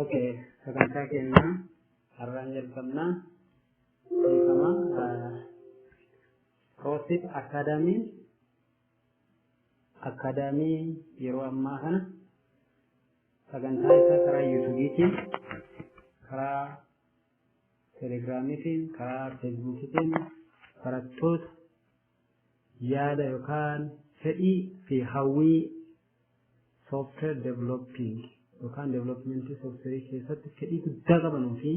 Oke, sagantaa keenya har'aan jalqabnaa beekama Roosif Akaadaamii yeroo ammaa kana sagantaa isaa karaa yuutuubiitiin, karaa telegiraamiitiin, karaa feesbuukiitiin barattoota yaada yookaan fedhii fi hawwii software developing yookaan developmentii software keessatti fedhii guddaa qabanuu fi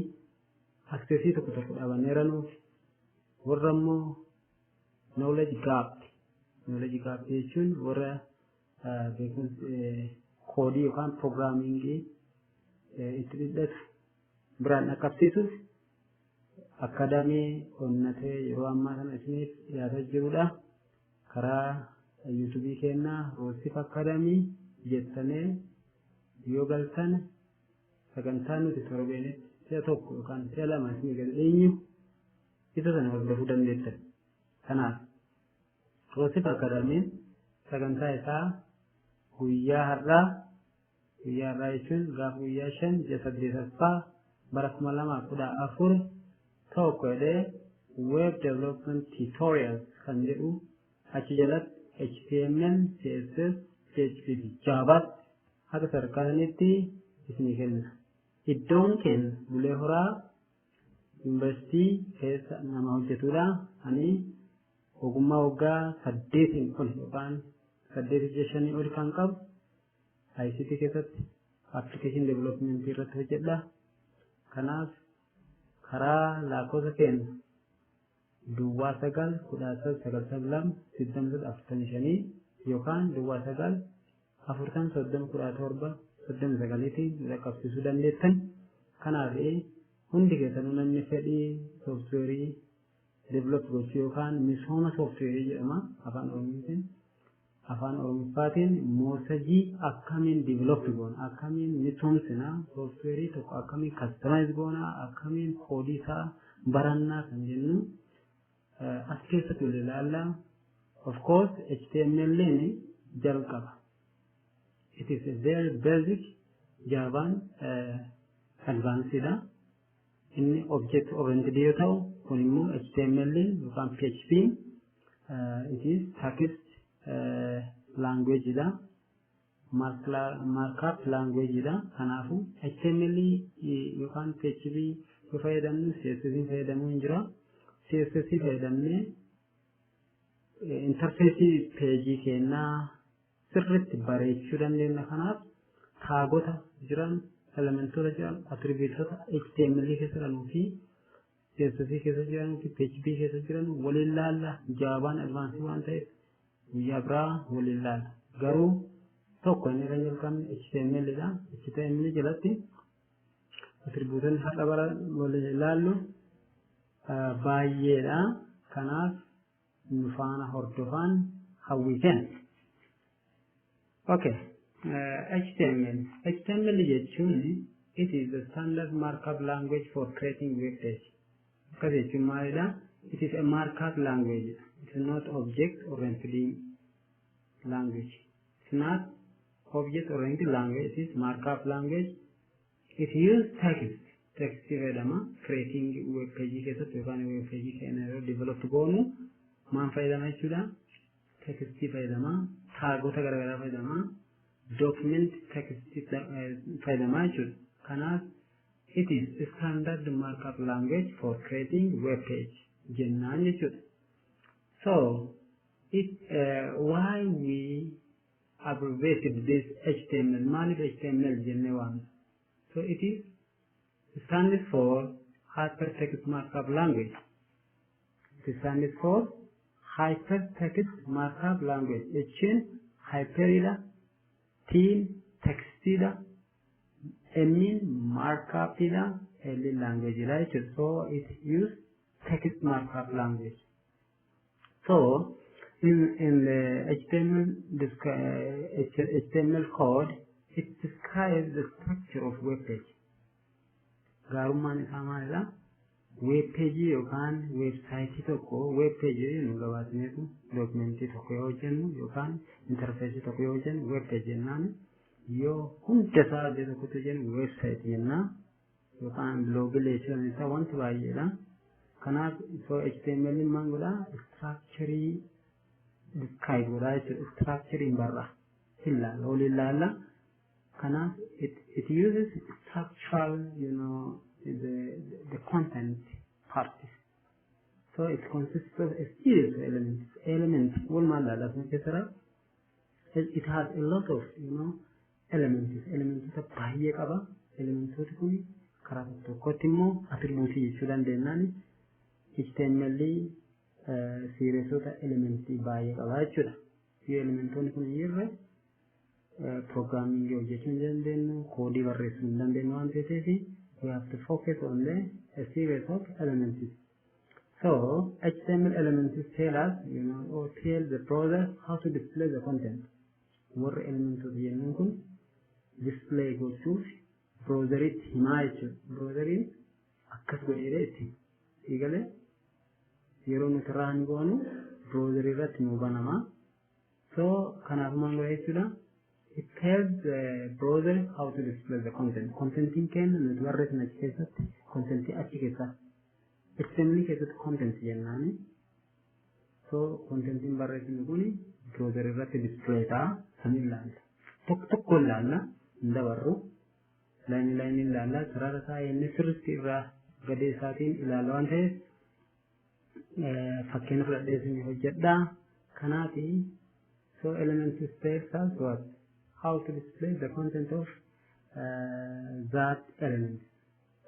aksesii tokko dhabaneeranuuf warra immoo knowledge gap jechuun warra koodii yookaan programmingii itti dhidhatu biraan dhaqqabsiisuuf akaadaamii onnatee yeroo ammaa kana isiniif dhiyaataa jirudha. Karaa yuutuubii keenyaa Roosif Akaadaamii jettanii yoo galtan sagantaa nuti torbeenitti si'a tokko yookaan si'a lama isinii gad dhiyeenyu isa sana hordofuu dandeessan. Kanaaf Roosif Akaadaamiin sagantaa isaa guyyaa har'aa jechuun gaafa guyyaa 5/8 bara 2014 tokko jedhee web development tutorials kan jedhu achi jalatti HTML, CSS, PHP fi Java akka sadarkaa sanitti isinii kenna. Iddoon keenya Bulee Horaa Yuunivarsiitii keessa nama hojjetudha. Ani ogummaa waggaa 8 ol yookaan 8.5 ol kan qabu ICT keessatti application development irratti hojjedha. Kanaaf karaa lakkoofsa keenya Duwwaa 9-13-9-45 yookaan Duwwaa 9-40-30-17-39tiin qaqqabsiisuu dandeessan. Kanaaf hundi keessanuu namni fedhii sooftiweerii develop gochuu yookaan misooma sooftiweerii jedhama afaan Oromoffaatiin moosajii akkamiin develop goona, akkamiin misoomsina sooftiweerii tokko akkamiin customize goona, akkamiin koodii isaa barannaa kan jennu as keessatti wal ilaalla. Of course HTML jalqaba. It is a very basic Javaan advanced. Inni object oriented yoo ta'u kun immoo HTML yookaan PHP it is text language dha, markup language dha. Kanaafuu HTML yookaan PHP yoo fayyadamnu CSS fayyadamuu hin jira. CSS fayyadamnee interfeesii peejii keenyaa sirriitti bareechuu dandeenya. Kanaaf taagota jiran, elementoota jiran, attribuutota HTML keessa jiranuu fi CSS keessa jiranuu fi PHP keessa jiran waliin laalla. Javaan advaansii waan ta'eef guyyaa biraa waliin laalla. Garuu tokko inni kan jalqabne HTML dha. HTML jalatti attribuutonni haqa bara waliin laallu baay'eedha. Kanaaf nu faana hordofaan hawwii kenna. Okay. HTML jechuun it is the standard markup language for creating web page. Akkas jechuun maalidha? It is a markup language. It is not object oriented language. It's not object oriented language. It is markup language. It uses text fayyadama creating web page keessatti yookaan web page keenya develop goonu maan fayyadama jechuudha? Text fayyadama, taagota garaagaraa fayyadama, document text fayyadama jechuudha. Kanaaf it is a standard markup language for creating web page jennaan jechuudha. So why we abbreviated this HTML? Maaliif HTML jennee waamna? So it is stands for hypertext markup language. It stands for hypertext markup language. Jechuun hyperida, tiin textida, emmin markupida, elli language ida jechuudha. So it uses text markup language. So in the HTML code, it describes the structure of web page. Gaarummaan isaa maalidha? Web page yookaan website tokko web page nu gabaasneetu documentii tokko yoo hojjennu yookaan interface tokko yoo hojjennu web page jennaan Yoo hunda isaa adda tokkotti jennu website jenna yookaan bloogii isaa wanti baay'eedha. Kanaaf so HTML maal godha structure describe godha jechuudha. Structure barra ilaala wal ilaala. Kanaaf it uses structural the content parts. So it consists of a series of elements. One man it has a lot of elements of baay'ee qaba. Elementoota kun karaa tokkotti immoo attribuutii jechuu dandeenya. HTML seerota elementii baay'ee qaba jechuudha. Yoo elementoonni kun jirre programming hojjechuu hin dandeenyu, koodii barreessuu hin dandeenyu waan ta'eef we have to focus on a series of elements. So HTML elements tell us, or tell the browser how to display the content. Warra elementoota jennuun kun display gochuuf browseritti himaa jechuudha. Browseriin akkas godhee itti eegalee yeroo nuti raan goonu browser irratti nu banama. So kanaaf maal godha jechuudha. It tells the browser how to display the content. Contentiin kenna nuti barreessina achi keessatti contentii achi keessatti. HTML keessatti content jennaani. So contentiin barreessinu kuni browser irratti display ta'a. San ilaalla. Tokko ilaalla hin dabarru. Laayinii ilaalla. Sarara isaa inni sirriitti irraa gadee isaatiin ilaala waan ta'eef fakkeenya fudhadhee isin hojjedha. Kanaaf so elements tells us what how to display the content of that element.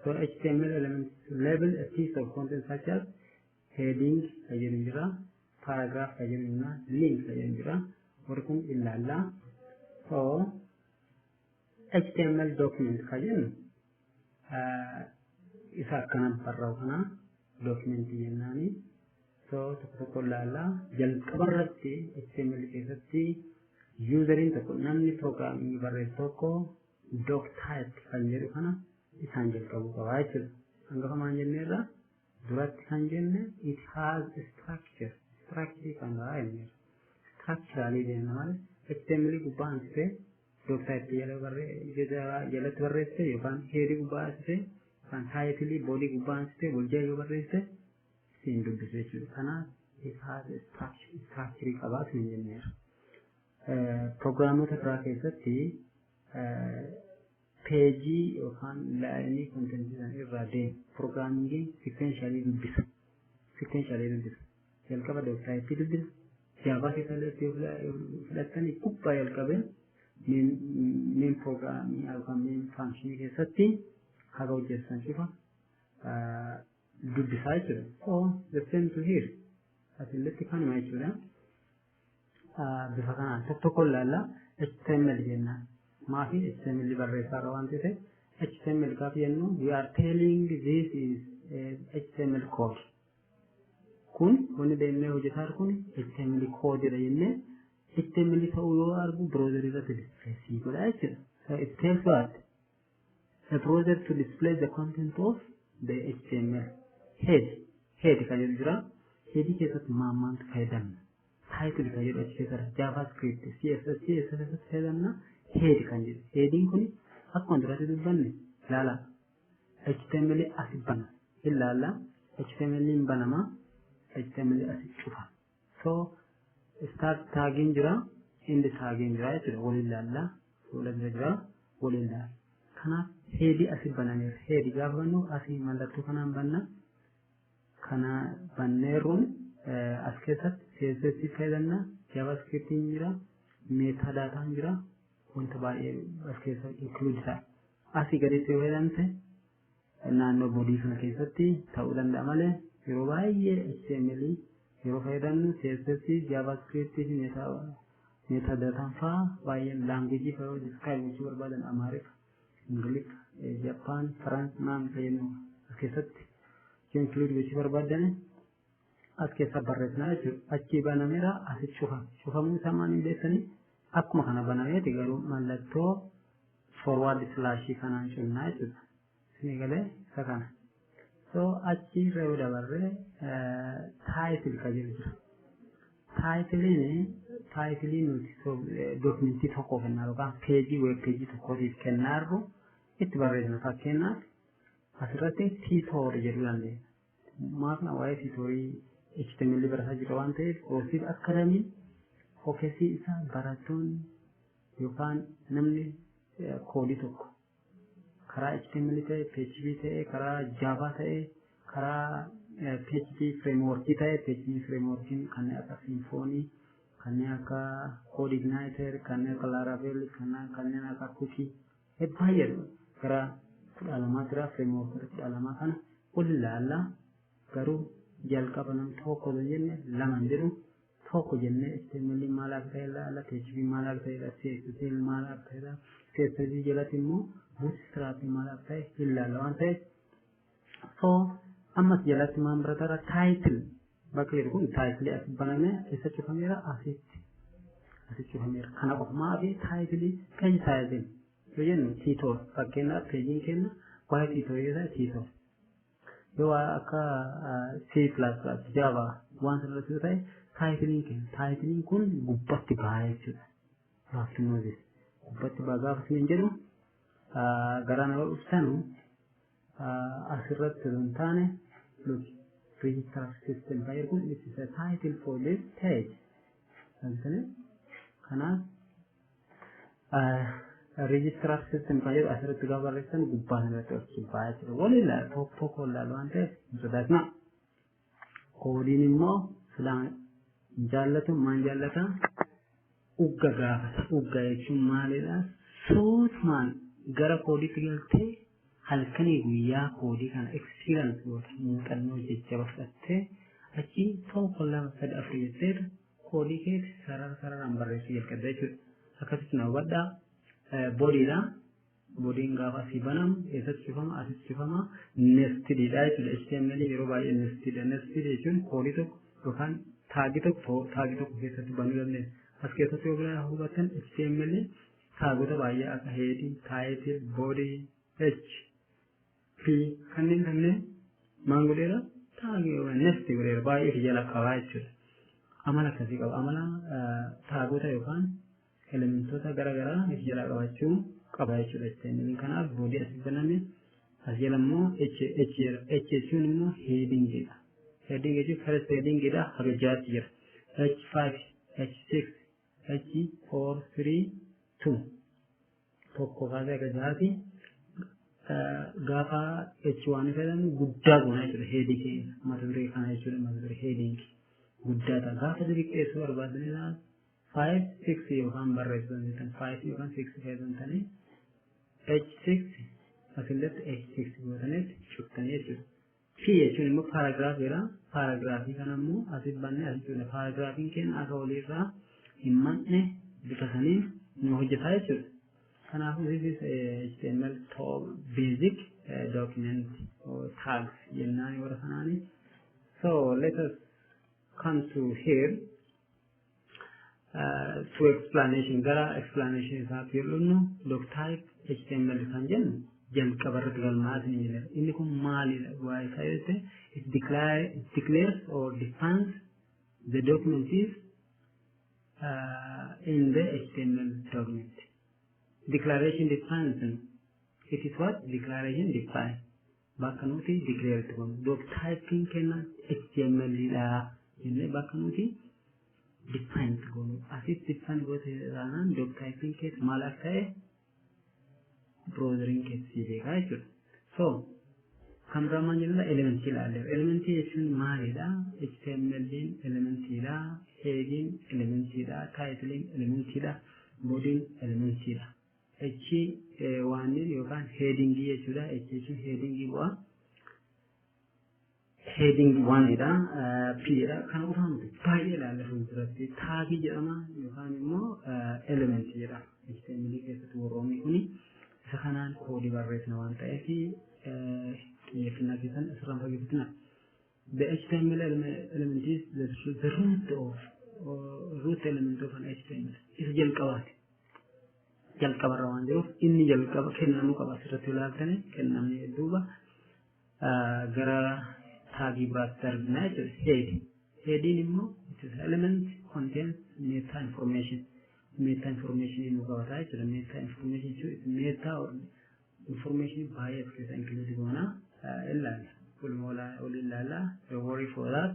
So HTML elements label a piece of content such as heading paragraph link working illalla. So HTML document isa akkana barraa'u kana document jennaani. So tokko ilaalla jalqabarratti HTML keessatti useriin tokko namni programming barreessu tokko doc type kan jedhu kana isaan jalqabu qaba jechuudha. Hangafa maan jenneerra duratti kan jenne it has a structure kan raa jenneerra. Structurally jenna malee HTML gubbaa ansitee doc type jalatti barreesse yookaan headii gubbaa ansitee yookaan title body gubbaa ansitee boljaa yoo barreesse siin dubbisu jechuudha. Kanaaf it has a structure qabaatu hin jenneerra. Programmoota biraa keessatti peejii yookaan laayinii kontentii irraa deemu programmingii sequentially dubbisa. Jalqaba dooktaayittii dubbisa. Jaavaa keessatti fudhatanii gubbaa jalqabee main programmii yookaan main functionii keessatti haga hojjetan cufa dubbisaa jechuudha. So the same to here. Asirratti kanuma jechuudha. Bifa kanaan tokko ilaalla HTML jennaan. Maafi HTML barreessaa qaba waan ta'eef HTML gaafa jennu we are telling this is HTML code. Kun wanni deemnee hojjetaa kun HTML code dha jennee HTML ta'uu yoo argu browser irratti display godha jechuudha. So it tells what the browser to display the content of the HTML head kan jedhu jira. Head keessatti maammaantu fayyadamna. Title kan jedhu achi keessatti JavaScript, CSS fayyadamna. Head kan jedhu. Headiin kun akkuma duratti dubbanne ilaala. HTML asii bana. Ilaala. HTML hin banama. HTML asii cufa. So start tagging jira, end tagging jira jechuudha. Wal ilaalla. Fuula bira jira. Wal ilaalla. Kanaaf headii asii banameera. Headii gaafa bannu asii mallattoo kanaan banna. Kana banneerruun as keessatti CSS fayyadamna. JavaScript jira. Metadata jira. Wanta baay'ee as keessa include ta'a. Asii gaditti yoo fayyadamte naannoo boodii kana keessatti ta'uu danda'a malee yeroo baay'ee HTML yeroo fayyadamnu CSS, JavaScript, metadata fa'aa baay'ee language fa'aa describe gochuu barbaadan Amaariff, Ingiliff, Jappaan, Faraans naan fayyadamu as keessatti include gochuu barbaadan as keessa barreessina jechuudha. Achi banameera asi cufamuu isaa maal hin beektanii akkuma kana banameeti garuu mallattoo forward slash kanaan cunnaa jechuudha. Isin galee isa kana. So achi irra yoo dabarre title kan jedhu jira. title nuti document tokko kenna yookaan page web page tokkootiif kennarru itti barreessina fakkeenyaaf asirratti tutor jedhu dandeenya. Maafna waa'ee tutorii HTML barataa jira waan ta'eef Orsif Academy fookasii isaa barattoonni yookaan namni koodii tokko karaa HTML ta'e, PHP ta'e, karaa Java ta'e, karaa PHP framework ta'e, PHP framework kanneen akka Symfony, kanneen akka CodeIgniter, kanneen akka Laravel, kanneen akka Cookie baay'ee karaa kudha lamaa jira framework kudha lamaa kana wal ilaallaa garuu jalqaba nam tokko jenne lama jedhu tokko jenne HTML maal akka ta'e ilaalla, PHP maal akka ta'e, CSS maal akka ta'e, CSS jalatti immoo Bootstrap maal akka ta'e ilaalla waan ta'eef so ammas jalatti maal baratara title bakka jedhu kun title as baname isa cufameera asitti cufameera kana qofamaa fi title kan title jennu tutor fakkeenyaaf peejiin kenna waa'ee tutorii isaa tutor yoo akka C++, Java waan sanarratti yoo ta'e taayitiliin kenna taayitiliin kun gubbatti bahaa jechuudha. Raaffinootis gubbatti bahaa gaafa siin jedhu garaa nama ibsanu asirratti hin taane look register system fayyaduun kun this is a title for this page. Kanaaf register system fayyadu asirratti gaafa barreessan gubbaa sanarratti of bahaa jechuudha. Walilaa tokko ilaalu waan ta'eef sodaatna. Koodiin immoo filaan jaallatu maan jaallata ugga gaafata ugga jechuun maalidha suutumaan gara koodiitti galtee halkanii guyyaa koodii kana experience goota muuxannoo jajjaba fudhattee achi tokko lama sadi afur jettee koodii keetti sararaan barreessuu jalqabda jechuudha. Akkasitti na hubadhaa boodiidha. Boodiin gaafa asii banamu eessatti cufama asitti cufama nestididha jechuudha. HTML yeroo baay'ee nestidha. Nestid jechuun koodii tokko yookaan taagii tokko keessatti banuu dandeenya. As keessatti yoo biraa hubatan HTML taagota baay'ee akka heading, title, body, h, p kanneen maal godheera taagii yookaan nesti godheera baay'ee fi jala qabaa jechuudha. Amala akkasii qaba. Amala taagota yookaan elementoota garaagaraa fi jala qabaachuu qaba jechuudha. HTML kanaaf body asii baname as jala immoo h jechuun immoo headingidha. Heading jechuun first headingidha haga jaatti jira. H5, H6, H4, 3, 2 tokko kaasee haga jaatti gaafa H1 fayyadamu guddaa goona jechuudha. Heading keenya mata duree kana jechuudha. Mata duree heading guddaadha. Gaafa xixiqqeessuu barbaadanidha. 5, 6 yookaan barreessuu dandeettan 5 yookaan 6 fayyadamtanii H6 asirratti H6 godhanitti cuftanii jechuudha. P jechuun immoo paaragiraafiidha. Paaragiraafii kana immoo asii bannee asii jechuudha. Paaragiraafiin keenya akka waliirraa hin manne bifa saniin nu hojjetaa jechuudha. Kanaafuu this is HTML basic document or tags jennaan warra kanaani. So let us come to here to explanation gara explanation isaatti yeroo doc type HTML kan jennu jalqabarratti galmaa'aa ni jira. Inni kun maalidha? Waa'ee isaa yoo ta'e it declares or defines the document is in the HTML document. Declaration defines it is what? Declaration defines. Bakka nuti declare itti goonu. Doc typing kenna HTML dha jennee bakka nuti define itti goonu. Asitti define gootee taanaan doc typing keessa maal akka ta'e browsering keessa beekaa jechuudha. So kamramaan jenna elementii ilaalle. Elementii jechuun maalidha? HTML'n elementiidha, heading elementiidha, titling elementiidha, body'n elementiidha. H waannin yookaan heading jechuudha. H jechuun heading bu'a. Heading waanidha. P dha. Kan ufaamtu baay'ee ilaalle fuulduratti taagii jedhama yookaan immoo elementii jedhama. HTML keessatti warroonni kuni isa kanaan koodii barreessina waan ta'eef xiyyeeffannaa keessan asirraan fageeffatina. The HTML element is the root element of an HTML. Isa jalqabaati. Jalqabarra waan jiruuf inni jalqaba kennamuu qaba. Asirratti ilaaltanii kennamee duuba gara taagii biraatti argina jechuudha. Heading immoo it is element contains meta information. Meta information in qabata jechuudha. Meta information jechuun meta or information bias keessa include goona ilaalla. Waliin ilaalla. Don't worry for that.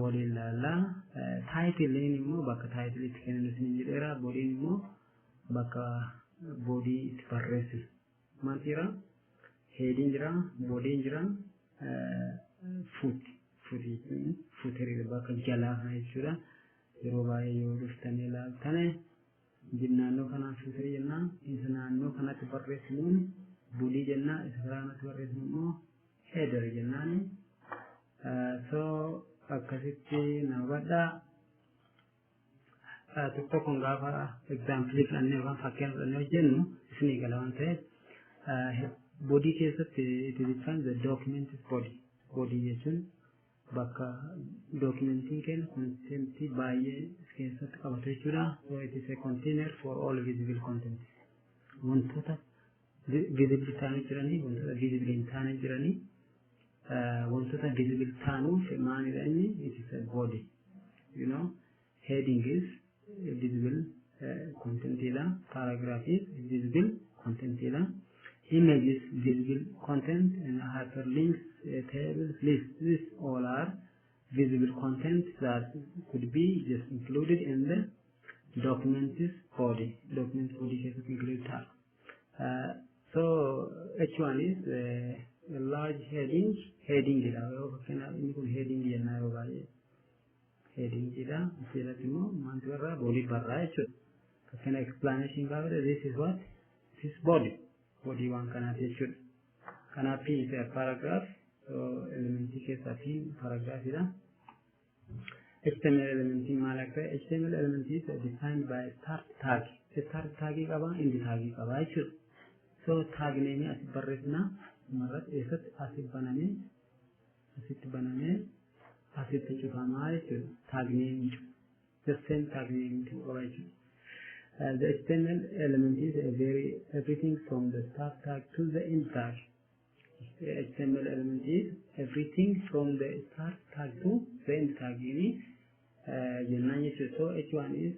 Waliin ilaalla. Title immoo bakka title itti kennu isin jedheera. Body immoo bakka body itti barreessu. Maal jira? Heading jira, body jira, footer bakka jalaa kana jechuudha. Yeroo baay'ee yoo dhuftanii ilaaltan naannoo kanaan footer jennaan, isa naannoo kanatti barreessinuun body jennaa, isa kanatti barreessinu immoo header jennaan. So akkasitti na hubadhaa. Tokko kun gaafa example fudhannee yookaan fakkeenya fudhannee hojjennu isinii gala waan ta'eef body keessatti it is defined the document is body. Body jechuun bakka documentiin keenya contentii baay'ee keessatti qabatu jechuudha. So it is a container for all visible content. Wantoota visible ta'anii jiranii, wantoota visible hin taane jiranii, wantoota visible taanuuf maalidha inni? It is a body. You know, heading is visible content ila, paragraph is visible content ila, image is visible content, and hyperlinks, tables, lists. These all are visible content that could be just included in the document's body. Document body is included. So H1 is a large heading. Heading ila. Ini kun heading dia na baye. Heading jira, asirratti immoo maaltu barraa body barraa jechuudha. Kana explanation gaafate this is what? This is body. Body waan kanaaf jechuudha. Kanaaf is a paragraph. So elementii keessaafi paragraphidha. HTML elementii maal akka ta'e? HTML elementii is defined by start tag. Start tag qaba, end tag qaba jechuudha. So tag name asii barreessina. Marratti eessatti asitti banamee asitti cufamaa jechuudha. Tag name the same tag name qaba jechuudha. The HTML element is everything from the start tag to the end tag. The HTML element is everything from the start tag to the end tag. So H1 is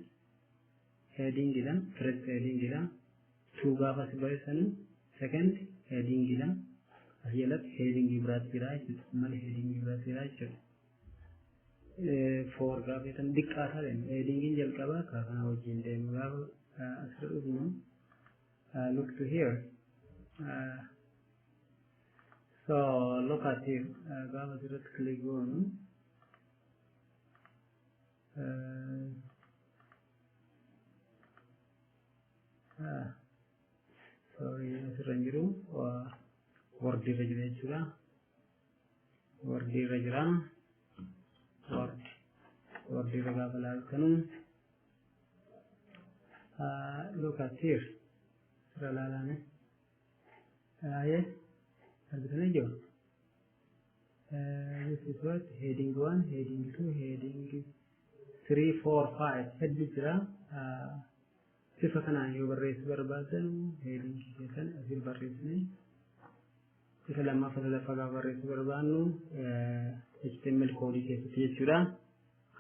heading ila, first heading ila, two gaafa sibarreessanu, second heading ila, asirratti heading biraatti jira jechuudha. Mal heading biraatti jira jechuudha. For gaafa tan diqqaataa deemu headingin jalqaba kana wajjin deemu gaafa asirra dhufnu look to here. So look at here gaafa asirratti click goonu sorry asirra hin jiru word irra jira jechuudha. Word irra jira. Word irra gaafa laaltanu look at here. Sira laalame yes argitanii jiru. This is what heading 1, heading 2, heading 3, 4, 5 head jira. Sifa kanaan yoo barreessu barbaadan heading keessan asii barreessine sifa lammaffaa sadaffaa gaafa barreessu barbaannu HTML code keessatti jechuudha.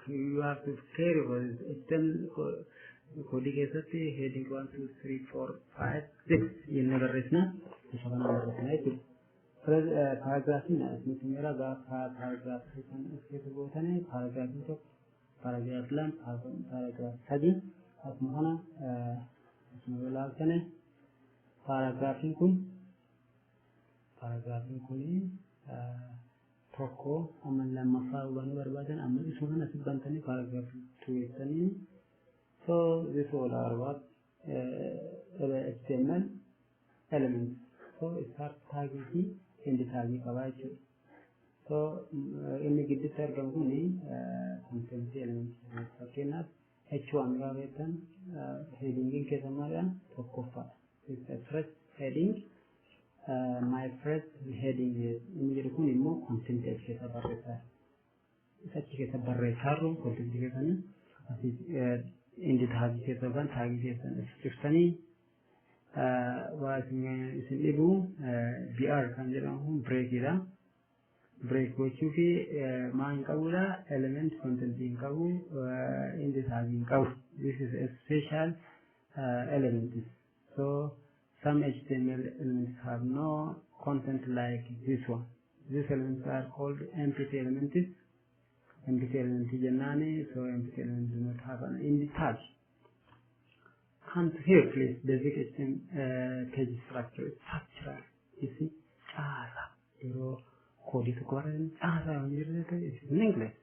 You have to carry for HTML code keessatti heading 1, 2, 3, 4, 5, 6 jennee barreessina. Sifa kanaan barreessina jechuudha. Paragraafiin asii meera gaafa paragraafii kan keessa gootane paragraafiin tokko paragraaf lama paragraaf sadii akkuma kana asuma yoo laaltane paragraafiin kun tokko amma lammaffaa hubannoo barbaadan amma isuma kana asii bantanii paragraafii tuweessanii. So this all are what HTML elements. So start tagging fi end tagging qaba jechuudha. So inni gidduutti argamu kun content element fakkeenyaaf H1 gaafa jettan headingin keessa maalidha? Tokkoffaadha. It's a first heading. My first heading inni jedhu kun immoo content keessa barreessaa. Achi keessa barreessaarru content keessanii asii end tagging keessa yookaan tagging keessa ciftanii waa isin dhibu BR kan jedhamu breakidha. break gochuu fi maa hin qabudha element content hin qabu indices hin qabu. This is a special element. So some HTML elements have no content like this one. These elements are called empty elements. Empty elements jennani, so empty elements do not have an indent tag. Come to here please, basic HTML page structure. Structural, you see, code is correct, it's in English.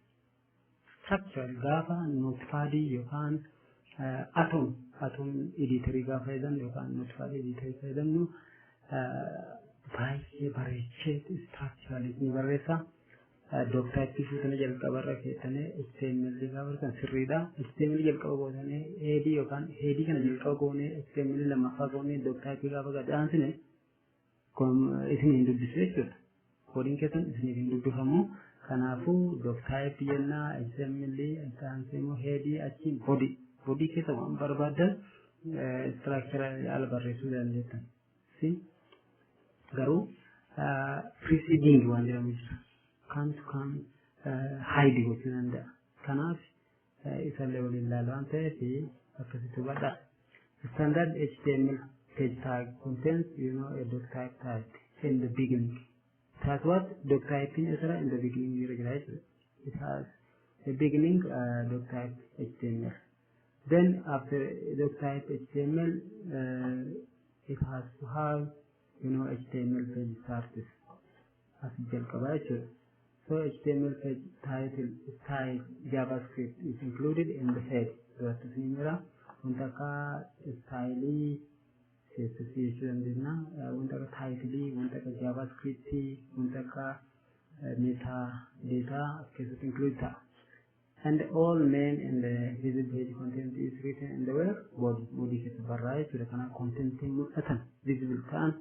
Structural, Java, Notepad, you can atom editor gaafa jedhamu yookaan notepad editor jedhamu baay'ee bareechee structuralism barreessa document fuutanii jalqabarra keessanii HTML gaafa sirriidha HTML jalqaba goonee head yookaan head kana jalqaba goonee HTML lammaffaa goonee document gaafa gadaansine isin hin dubbisu jechuudha koodiin keessan isin hin dubbifamu kanaafuu document jennaa HTML isaanseemo head achiin body keessa waan barbaadan structural ala barreessuu dandeettan. Si garuu preceding waan jedhamu jira. Kan hide gochuu danda'a. Kanaaf isallee waliin ilaalu waan ta'eef akkasitti hubadha. Standard HTML page tag contains a doc type tag in the beginning. It has what? Doc type in the beginning, right? It has a beginning doc type HTML. Then after doc type HTML, it has to have HTML page status as well. So HTML page title style JavaScript is included in the head. So to see mira untaka style association dinna untaka title untaka JavaScript untaka meta data is included. And all main and the visible page content is written in the web body is variety to the kind of content visible can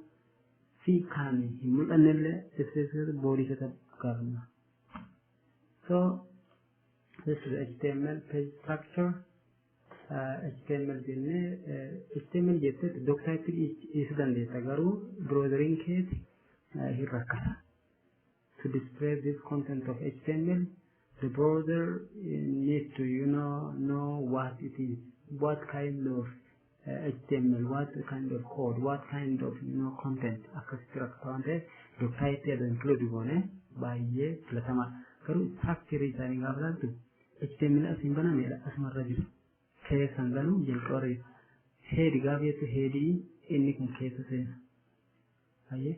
see can especially body set up. So this is HTML page structure. HTML HTML jetted doc type is done data garu browsing case hirrakata to display this content of HTML. The browser needs to know what it is, what kind of HTML, what kind of code, what kind of content. The title included one by ye platama. Karu structure is an example. HTML as in banana as marriage. Case and then jelkori. Head gaviet heady in cases. Aye,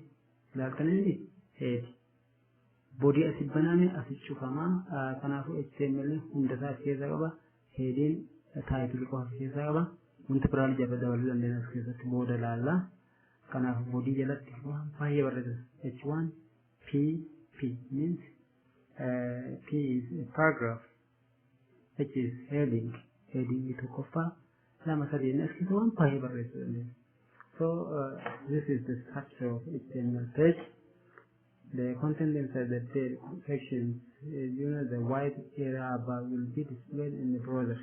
Lakanelli head. Body asii banane asii cufama kanaafuu HTML hundasaa keessa qaba heading title qofa keessa qaba wanti biraan jaba dabaluu dandeenya as keessatti booda laalla kanaafuu body jalatti waan baay'ee barreessa H1 P means P is paragraph H is heading tokkoffaa lama sadeen as keessa waan baay'ee barreessa dandeenya so this is the structure of HTML page. The content inside the sections, the white area above will be displayed in the browser.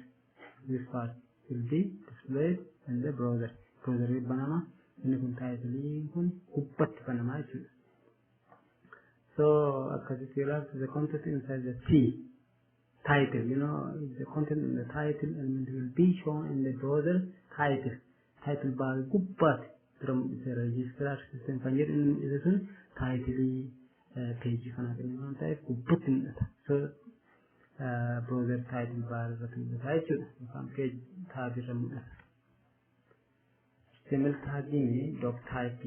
This part will be displayed in the browser. Browser with Panama, and you can title Uppat Panama. So, the content inside the title, the content in the title and it will be shown in the browser title bar Uppat from the registrar system. Title page type so browser title bar title page tag HTML tagging doc type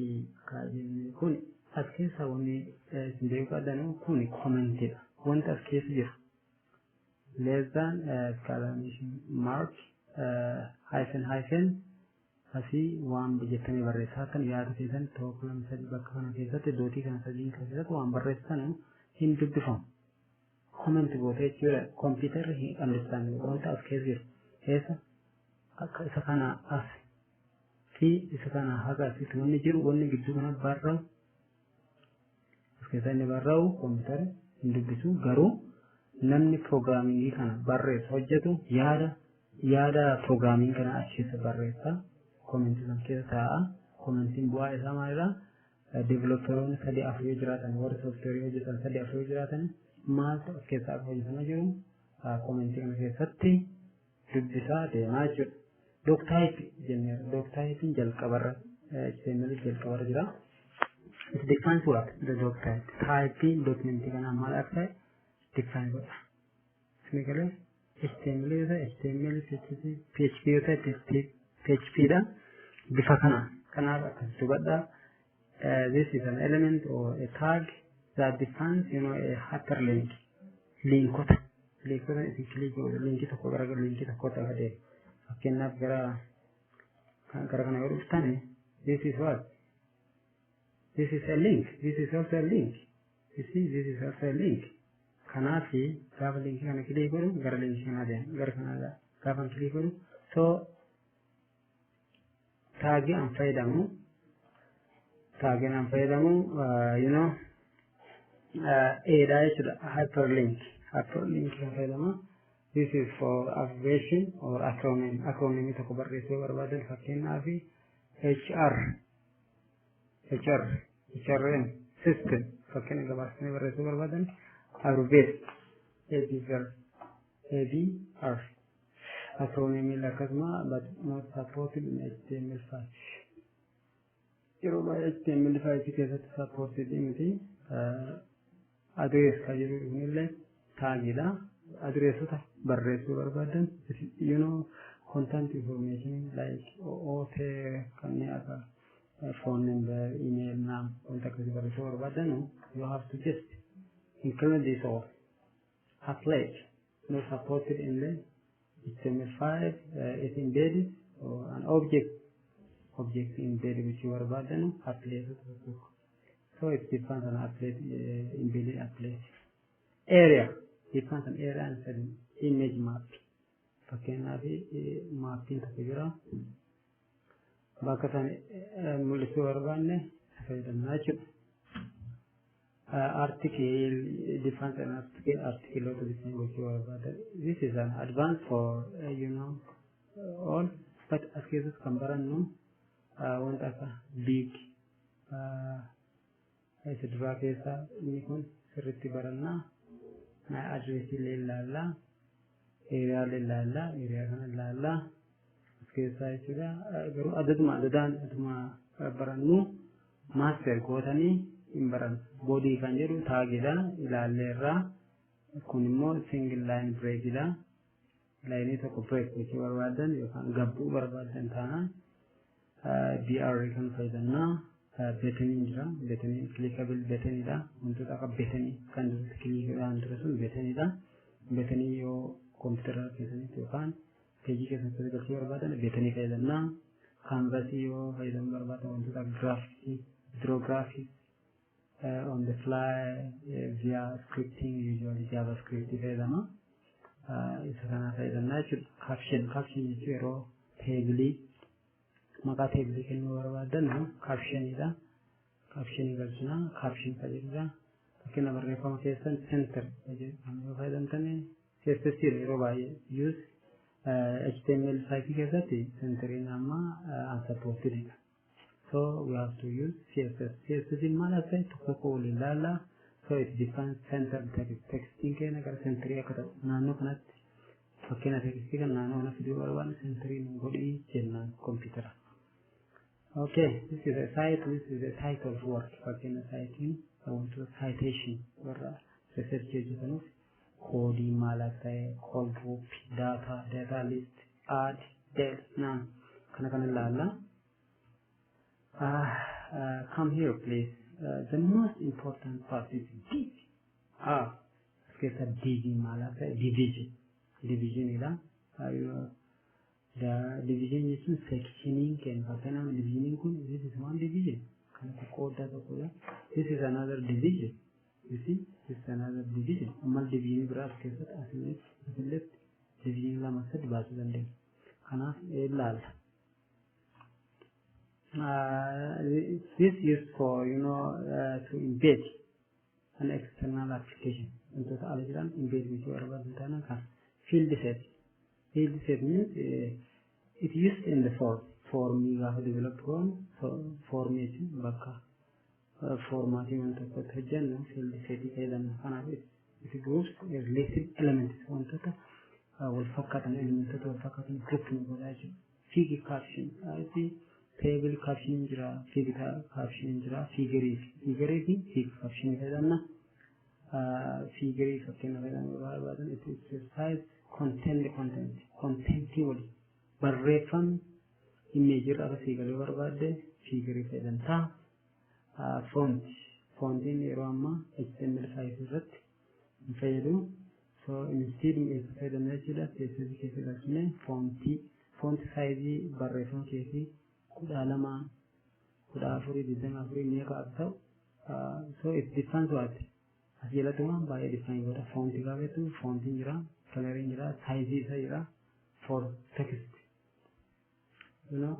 kun as case awani sindeka kun commented want as case less than exclamation mark hyphen asii waan jettanii barreessatan yaada keessan tokko lama sadii bakka kana keessatti dootii kana sadii keessatti waan barreessan hin dubbifamu. Comment gootee jechuudha kompiitarri hin understand wanta as keessa jiru keessa akka isa kana as fi isa kana haga asitti wanni jiru wanni gidduu kana barraa'u as keessa inni barraa'u kompiitarri hin dubbisu garuu namni piroograamingii kana barreessu hojjetu yaada piroograamingii kana as keessa barreessa. Commenting on Kesa, commenting boy Samara, developeroonni sadii afurii jiraatan warri sooftiweerii hojjetan sadii afurii jiraatan maaltu as keessaa akka hojjetamaa jiru komentii kana keessatti dubbisaa deemaa jiru. Dooktaayip jennee dooktaayipiin jalqabarra HTML jalqabarra jira. It defines what the doc type. Typing documentii kana maal akka ta'e define godha. Isni galee HTML yoo ta'e HTML PHP yoo ta'e PHP dha. Bifa kana kanaaf akkas hubadhaa. This is an element or a tag that defines a hyperlink. Linkota isin kilikii godhu linkii tokko gara linkii tokkotti akka deemu. Fakkeenyaaf gara kana yoo dhuftan this is what? This is a link. This is also a link. You see, this is also a link. Kanafi gaafa link kana kilikii godhu gara link kana deema. Gara kana gaafa kilikii godhu so taagi an fayyadamu dha jechuudha. Hyperlink kan fayyadama. This is for abbreviation or acronym tokko barreessuu barbaadan fakkeenyaaf HRM system fakkeenya gabaasnee barreessuu barbaadan abbreviate ABR acronym akkasuma but not supported in HTML5. Yeroo baay'ee HTML5 keessatti supported miti. Address kan jedhu illee taagidha. Addressota barreessuu barbaadan content information like author kanneen akka phone number, email, name, contact information barbaadan you have to just include this all. Applet not supported in the HTML5 is embedded or an object embedded which you barbaadan applet. So it depends on applet embedded applet. Area depends on area and certain image map. Fakkeenyaaf maappiin tokko jira. Bakka sana mul'isuu barbaanne fayyadamnaa jechuudha. Article depends on article gochuu barbaada. This is an advance for all, but as keessatti kan barannu wanta akka big isa duraa keessaa inni kun sirriitti barannaa. Address ilaalla, area ilaalla, area kana ilaalla. As keessaa jechuudha. Garuu adaduma barannu master gootanii hin barannu. Body kan jedhu taagidha ilaalleerraa. Kun immoo single line breakidha. Laayinii tokko break gochuu barbaadan yookaan gabbuu barbaadan taanaan BR kan fayyadamnaa. Betanii jira. Betanii clickable betanidha. Wantoota akka betanii kan duratti kilikiidhaan ture sun betanidha. Betanii yoo kompiitara keessatti yookaan peejii keessatti galchuu barbaadan betanii fayyadamnaa. Canvasii yoo fayyadamuu barbaadan wantoota graphics, draw graphics on the fly via scripting usually JavaScript fayyadama. Isa kana fayyadamnaa jechuudha. Caption jechuun yeroo teebilii maqaa teebilii kennuu barbaadan captionidha. Caption galchina. Caption fayyadudha. Fakkeenya barreeffama keessan center yoo fayyadamtanii CSS yeroo baay'ee use HTML5 keessatti centeriin amma unsupportedidha. So we have to use CSS. CSS maal akka ta'e tokko waliin ilaalla. So it defines center textiin keenya gara centerii akka ta'u naannoo kanatti fakkeenya tekstii kan naannoo kana fiduu barbaadne centeriin godhii jennaan kompiitara. Okay, this is a site. This is a title of work. Fakkeenya saayitiin wantoota citation warra research hojjetanuuf koodii maal akka ta'e, call group, data list, add, del, none kana ilaalla. Come here please. The most important part is div. Skesa div maal akka ta'e division ila. The division is sectioning can happen. Divisioning this is one division. This is another division. You see, this is another division. Amal division graph case as left division la masad basu dande. Kana lal. This is for to embed an external application into the algorithm embed with your field set. Field set means it used in the form you have developed one form is baka formatting on top of the general field setting and it groups related elements on top will focus on elements to focus on grouping collage figure caption table caption jira figure caption jira figure caption figure fakkeenya it is size content wali barreeffam image irra figure barbaadde figure fayyadamta fontiin yeroo ammaa HTML5 irratti fayyadu so instead of fayyadamna jechuudha CSS keessa galchine font size barreeffama keessi 12 14 meeqa akka ta'u so it depends what asirratuma baay'ee define godha fonti gaafatu fontiin jira coloring jira size isa jira for text you know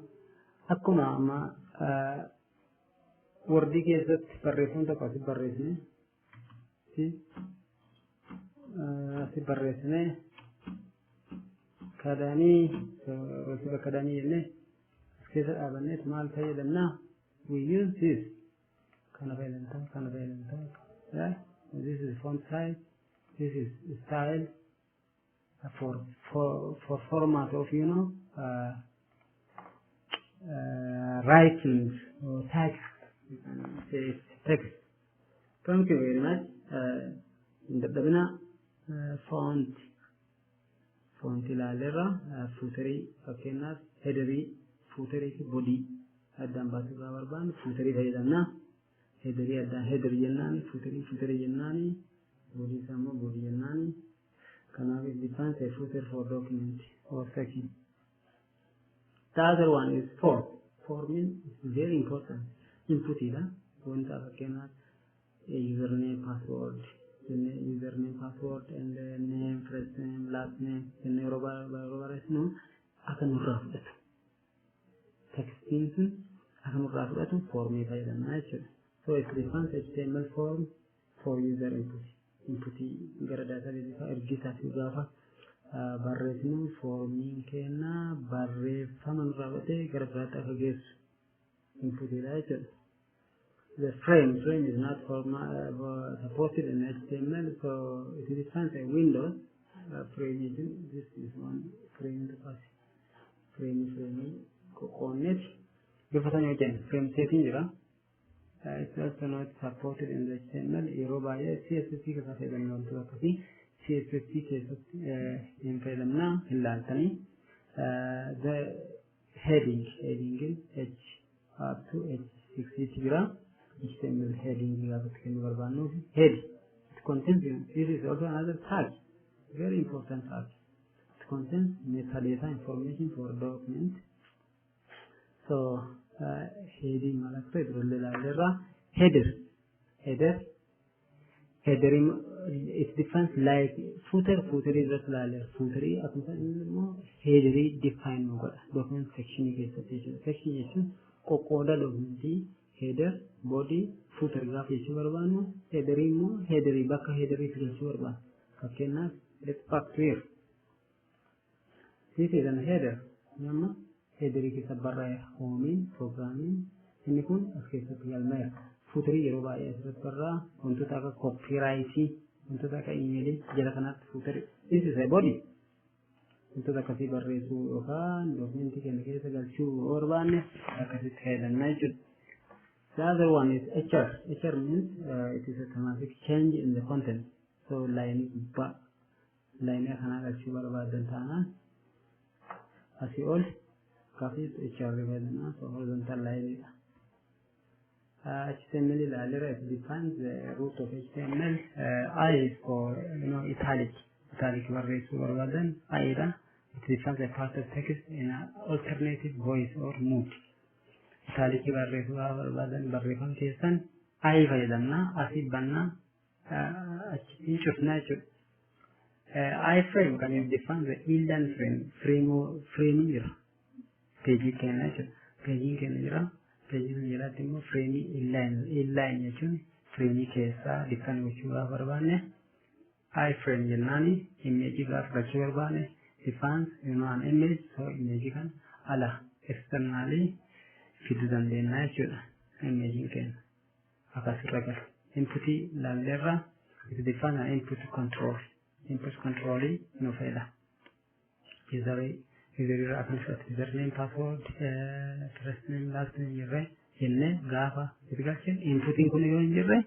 akkuma amma wordii keessatti barreeffama tokko asi barreessine kadanii wasiba kadanii jenne as keessa dhaabanneet maal fayyadamna we use this kana fayyadamta yeah this is font size this is style for format of you know writings or text you can say text. Thank you very much. Dabna font ilalera footery fakkenas headery footery body addan baatu barban footery fayyadamna headery addan header jennani footery jennani body samo body jennani kana it defines a footer for document or section. The other one is form. Forming is very important. Input ida wanta fakkenas username password and name first name last name and roba no akan urafudatu text in akan urafudatu form fayyadamna jechuudha so it defines HTML form for user input gara database ergisa gaafa barreessinu forming kenna barreeffama nurraabate gara biraatti akka geessu input ida jechuudha. The frame is not supported in HTML, so it defines a window frame. This is one frame to pass. Frame connect. Before frame setting, it's also not supported in the HTML. Irobaya CSS because I don't know to CSS in Fedamna Hilantani. The heading H up to H60. HTML heading head it contains this is also another tag, very important tag. It contains metadata information for document. So heading header it defines like footer is footer header define document section document header body footer gaaf jechuu barbaannu header immoo header bakka header jechuu barbaannu fakkeenyaaf let's back to here this is an header nama header keessa barraa'e hoomiin programming inni kun as keessatti galmeera footer yeroo baay'ee asirratti barraa wantoota akka copyright wantoota akka email jala kanatti footer this is a body wantoota akkasii barreessuu yookaan document keenya keessa galchuu barbaanne akkasitti fayyadamna jechuudha. The other one is HR. HR means it is a automatic change in the content. So line kana galchuu barbaadan taanaan asii ol kaafis HR fayyadamna so horizontal line. HTML ilaalera it defines the root of HTML. I is for italic barreessuu barbaadan I da it defines a part of text in an alternative voice or mood. Italic barreessuu barbaadan barreeffama keessan I fayyadamna asii banna achitti cufna jechuudha. iframe kan define the inline frame jira page keenya jechuudha. Page keenya jira page jalatti immoo frame inline jechuun frame keessa define gochuu barbaanne iframe jennaani image gaaf galchuu barbaanne defines an image so image kan ala externally fiduu dandeenya jechuudha image keenya kasirragal input lallerra it define an input control no faida user access username password first name last name jirre jenne gaafa itgalchen inputin kun yoo jirre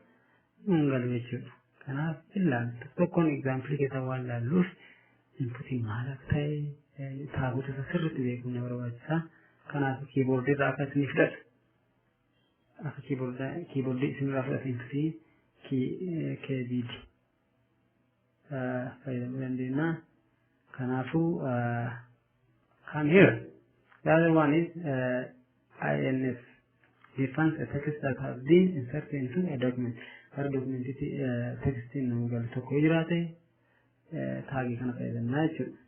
ungal jechuudha kanaaf illaan tokkoon example keessa waan laalluuf inputin maal akka ta'e taabota sirriitti beekuun barbaachisaa kanaaf keyboard irraa akka isin fudhatu akka keyboard isin irraa fudhatu keyboard fayyadamuu dandeenya kanaafuu come here the other one is INS defines a text that has been inserted into a document document text in gal tokko jiraate taagi kana fayyadamna jechuudha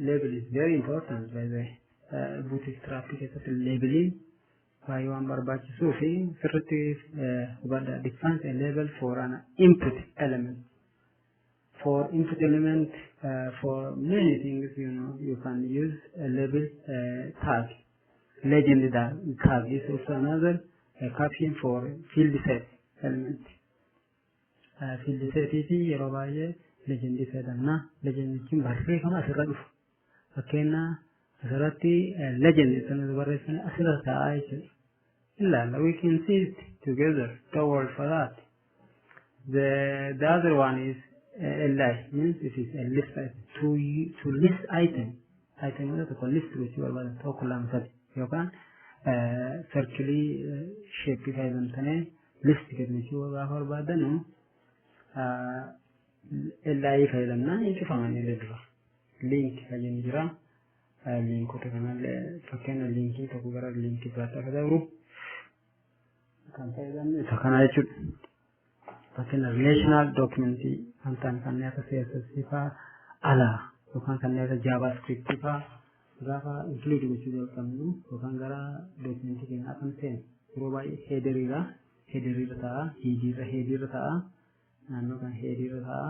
label is very important by the way bootstrap keessatti labeling baay'ee waan barbaachisuu fi sirriitti hubadhaa defines a label for an input element for input element for many things you can use a label tag legend tag is also another caption for field set element field set is yeroo baay'ee legend fayyadamna legend kin barreeffama asirra dhufu fakkeenya asirratti legend sanas barreeffame asirra taa'aa jechuudha illa we can see it together toward for that the other one is LI means it is a list item to list item is a list which you are to column set yokan circular shape fayyadamtane list which you are barbadanu LI fayyadamna intifamani ledra link fayyadamni jira link ko kanale fakkeenya link tokko gara link biraatti akka dabru kan fayyadamne kana jechuudha fakkeenya relational document kan kanneen akka CSS faa ala yookaan kanneen akka JavaScript faa gaafa include gochuu jalqabnu yookaan gara document keenya kan ta'e yeroo baay'ee header ta'a naannoo kan header ta'a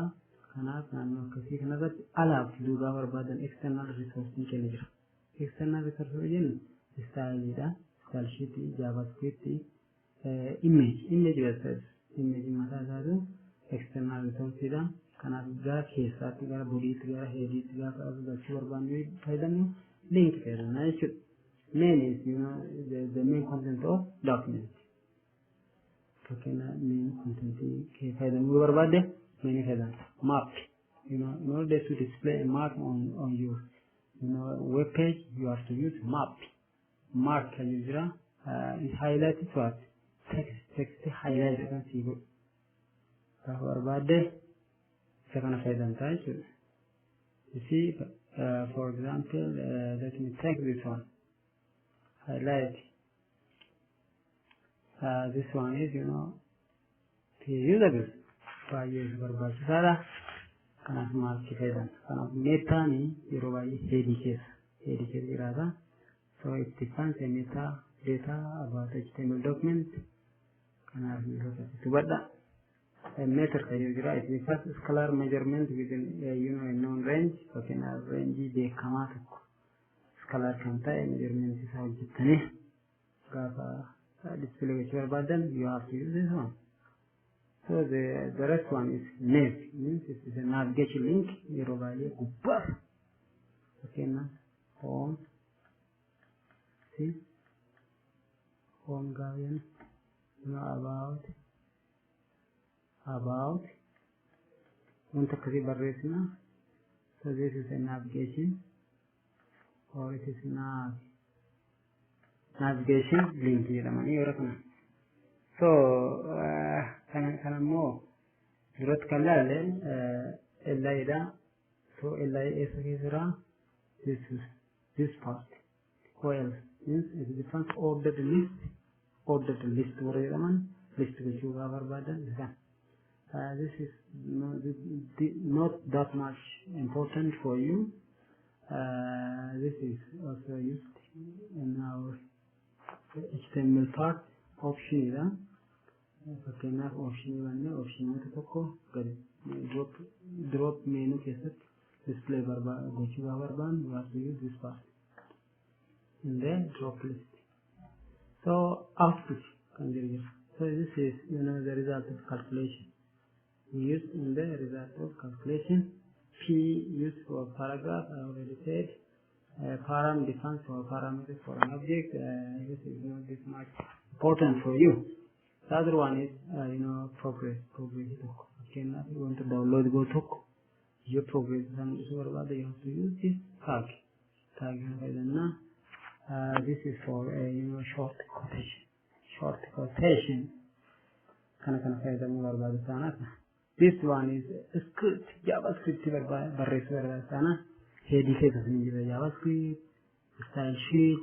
kanaaf naannoo akkasii kanarratti alaaf duugaa barbaadan external resource kenna jira external resource jennu styleidha style sheet JavaScript image website image mataa isaatu external resource dha kanaaf gara keessaatti gara bodiitti gara headiitti gaafa argachuu barbaannu fayyadamnu link fayyadamna jechuudha main is the main content of document fakkeenya main content kee fayyadamuu barbaadde main fayyadamna map in order to display a map on your web page you have to use map kan jira is highlighted what text highlight kan sigo gaafa barbaadde isa kana fayyadamta jechuudha you see for example let me take this one highlight this one is usable baay'ee barbaachisaadha kanaaf maalti fayyadamna kanaaf metaani yeroo baay'ee headii keessa jiraata so it defines a meta data about HTML document kanaaf hubadha meter kan jira it refers to scalar measurement within a known range fakkeenya range beekamaa tokko scalar kan ta'e measurement isaa hojjettanii gaafa display gochuu barbaadan you have to use this one so the rest one is nav means it is a navigation link yeroo baay'ee gubbaa fakkeenya home gaawwan about wanta akkasii barreessina so this is a navigation or it is navigation link jedhamanii yeroo kana so kana immoo duratti kan laalle LI dha so LI eessa keessa jira this part well means it defines ordered list warra jedhaman list gochuu gaa barbaadan this is not that much important for you this is also used in our HTML part option ida fakkeenyaaf option banne optionota tokko gadi drop menu keessatti display gochuu gaa barbaadan you have to use this part in the drop list so So this is the result of calculation. We use in the result of calculation. P used for paragraph, I already said. Param defines for parameter for an object. This is not this much important for you. The other one is progress. Okay, now you want to download go to your progress. And so what you have to use this tag. This is for short quotation. This one is a script, JavaScript heady JavaScript, style sheet,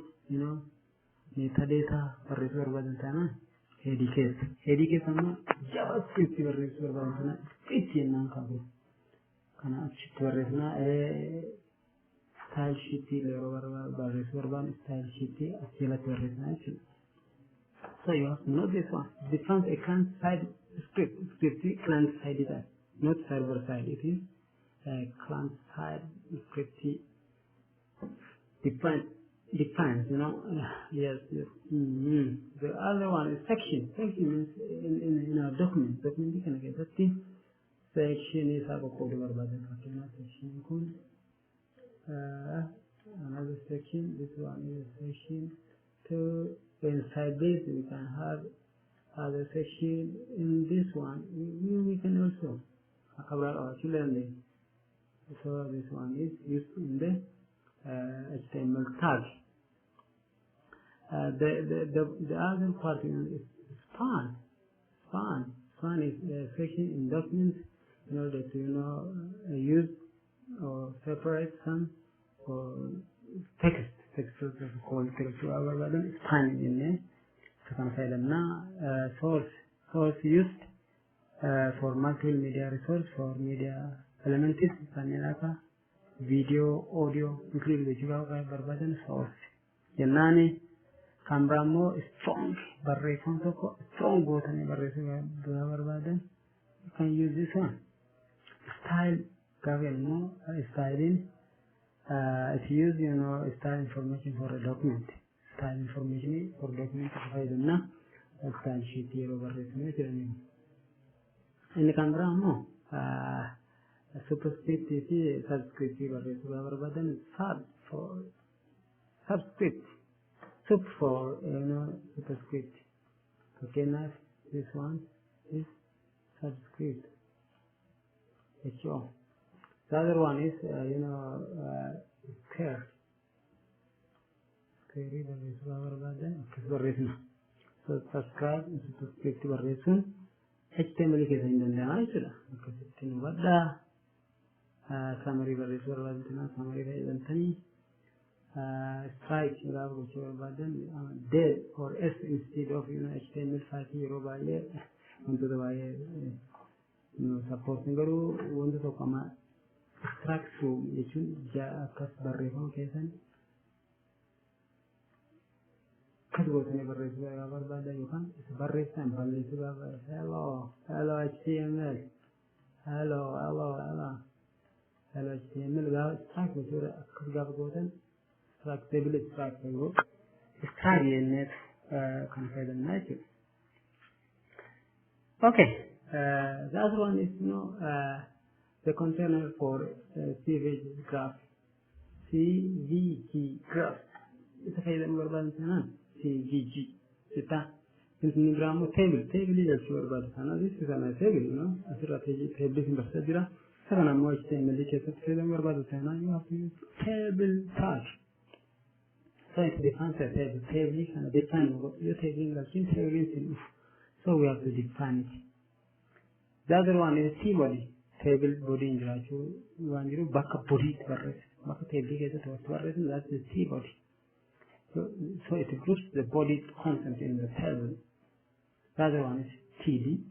metadata, heady case JavaScript style sheet so you have to know this one. Defines a client-side script. Client side is not server side. It is client-side script. Defines. Yes. The other one is section. Section means in a document. Document you can get that thing. Section is a code section. Another section. This one is section 2. Inside this we can have other section. In this one we can also so this one is used in the HTML tag. The other part is span. Span is a section in documents in order to use or separate some or text called text span in source used for multimedia resource for media elements video audio include which source jennani camera mo strong strong button you can use this one. Style styling if you use style information for a document. Style information for document style sheet in the camera no superscript is subscript subscript sub for superscript. Okay, now this one is subscript. The other one is square. So subscribe subscript HTML case summary summary strike dead or S instead of HTML 5 onto the support want to come extract from hello HTML hello HTML extract table extract okay. The other one is the container for CVG graph. CVG graph. It's a CVG. It's a table. Table is a sure but this is a table, table in the Sedra. Seven and more HTML you have to use table tag. So it defines a table. Table you can define what you're taking table. So we have to define it. The other one is T-body. Table body in the backup body. Backup table that's the T-body. So it groups the body content in the table. The other one is TD.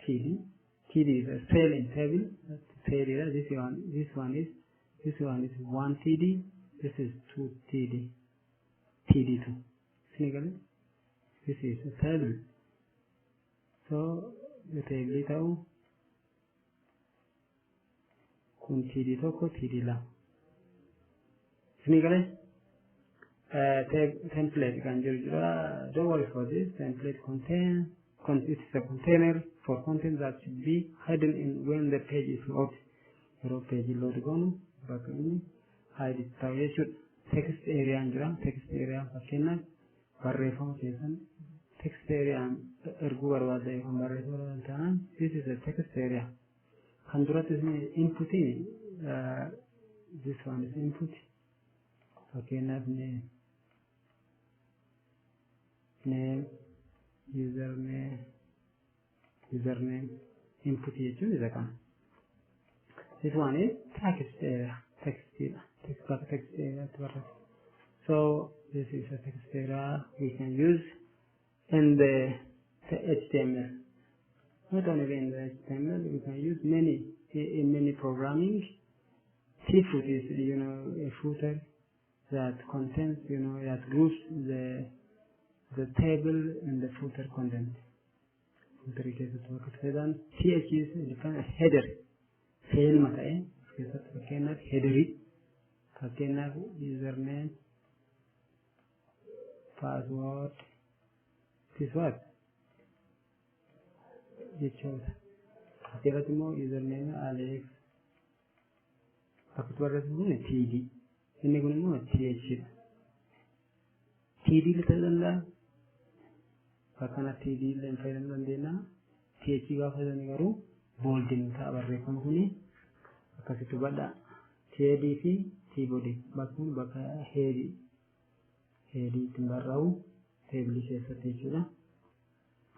TD is a cell in table. That's table. This one is 1 TD. This is 2 TD. TD2. This is a table. So the table TD la. template can don't worry for this. Template it's a container for content that should be hidden in when the page is loaded. Your page is loaded on back in hide it. So you should text area and text area again. Barreeffama keessan text area erguu barbaadde kan barreeffama ta'an this is a text area. Kan duratti input this one is input. Fakkeenyaaf name username input jechuun isa kana. This one is text area. Text area. So this is a text area we can use in the HTML. Not only in the HTML, we can use in many programming. T-foot is a footer that contains that groups the table and the footer content. Footer keessatti bakka fayyadaman TH is different header. Fail mata'e keessatti fakkeenyaaf headerii fakkeenyaaf username password this what jechuudha. Asirratti immoo username Alex akkuma barreessuun TD inni kun immoo TH dha. TD ta'uu danda'a. Fakkana TD illee fayyadamuu dandeenya. TH gaafa fayyadamne garuu bolding ta'a barreeffama kuni akkasitti badha. TD fi T-body bakka bakka heedi ittiin barraa'u teebilii keessatti jechuudha.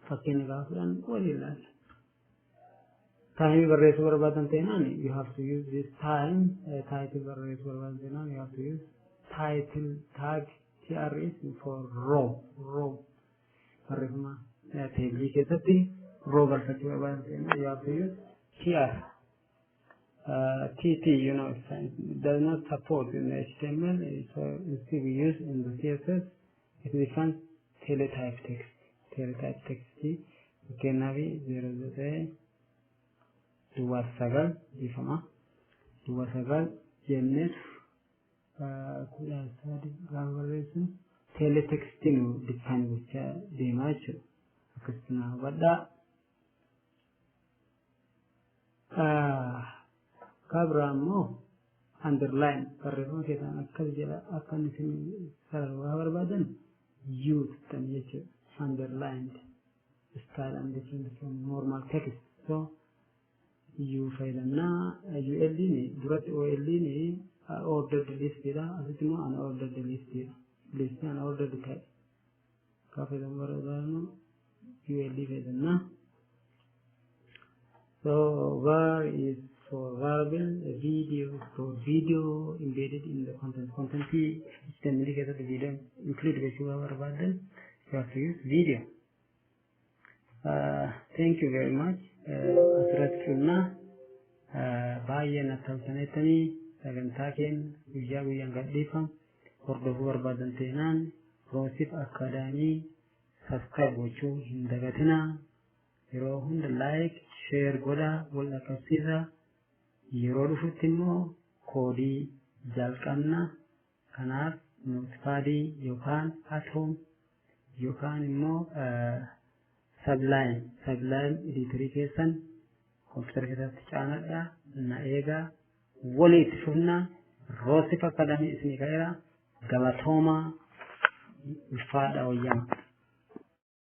Fakkeenya gaafa fudhan walii ilaalla. Time barreessuu barbaadan ta'inaan you have to use this title barreessuu barbaadan ta'inaan you have to use title tag TRS for row barreeffama teebilii keessatti row barreessuu barbaadan ta'inaan you have to use TR TT it does not support in the HTML, so instead we use in the CSS it becomes teletype text okay navi 00 duwwaa sagal ifama duwwaa sagal jennet kudha sadi gaafa barreessu teletext nu define gochaa deemaa jechuudha. Akkasuma hubadhaa. Kabra immoo underline barreeffama keessan akkas jedha akka isin sarara barbaadan use kan jechuudha. Underlined style and different normal text. So you fayyadamna UL ni duratti OL ni ordered list dha asitti immoo unordered list dha. List unordered ta'e ka fayyadamu barbaadnu UL fayyadamna. So var is for variable video embedded in the content key system indicated the video include barbaadan you have to use video. Thank you very much. Asirratti baay'ee nattamsanettanii sagantaa keenya guyyaa guyyaan gadhiifam hordofuu barbaadan ta'inaan Roosif Akaadaamii subscribe gochuu hin dagatinaa. Yeroo hunda like share godhaa wal dhaqqabsiisaa. Yeroo dhufutti immoo koodii jalqabna. Kanaaf nootpaadii yookaan atom yookaan immoo sublime editorii keessan kompiitara keessatti caanadhaa na eegaa walitti fufnaa. Roosif Akaadaamii isinii ka'eera galatoomaa ulfaadha wayyaama.